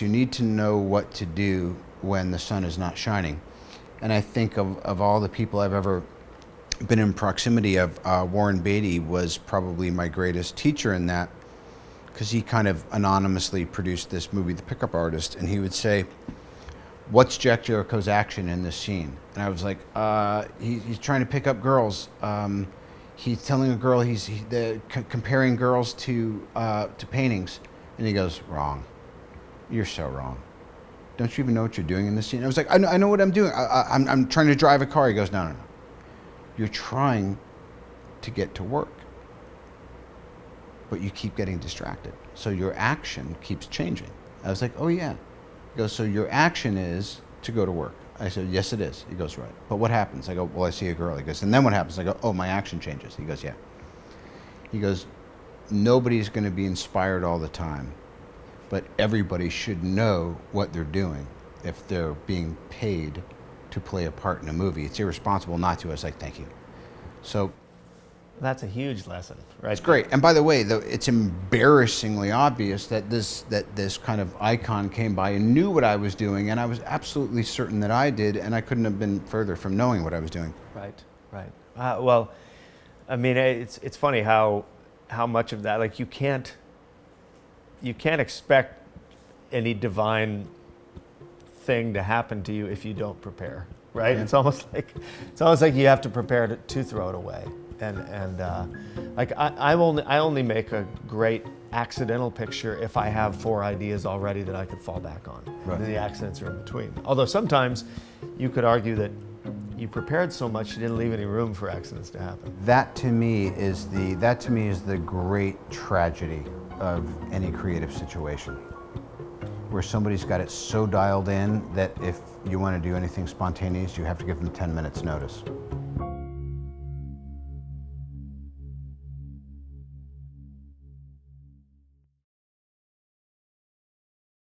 You need to know what to do when the sun is not shining. And I think of all the people I've ever been in proximity of, Warren Beatty was probably my greatest teacher in that, because he kind of anonymously produced this movie, The Pickup Artist, and he would say, "What's Jack Jericho's action in this scene?" And I was like, he's trying to pick up girls. He's telling a girl comparing girls to paintings. And he goes, "Wrong. You're so wrong. Don't you even know what you're doing in this scene?" I was like, I know what I'm doing. I'm trying to drive a car." He goes, No. You're trying to get to work, but you keep getting distracted. So your action keeps changing. I was like, "Oh, yeah." He goes, "So your action is to go to work." I said, "Yes, it is." He goes, "Right. But what happens?" I go, "Well, I see a girl." He goes, "And then what happens?" I go, "Oh, my action changes." He goes, "Yeah." He goes, "Nobody's going to be inspired all the time, but everybody should know what they're doing if they're being paid to play a part in a movie. It's irresponsible not to." I was like, "Thank you." So That's a huge lesson, right? it's great. And by the way, though, it's embarrassingly obvious that this kind of icon came by and knew what I was doing, and I was absolutely certain that I did, and I couldn't have been further from knowing what I was doing. Right. Well, I mean, it's funny how much of that, like, you can't expect any divine thing to happen to you if you don't prepare, right? Yeah. It's almost like you have to prepare to throw it away. And like I only make a great accidental picture if I have 4 ideas already that I could fall back on. Right. And the accidents are in between. Although sometimes you could argue that you prepared so much you didn't leave any room for accidents to happen. That to me is the great tragedy of any creative situation, where somebody's got it so dialed in that if you want to do anything spontaneous, you have to give them 10 minutes notice.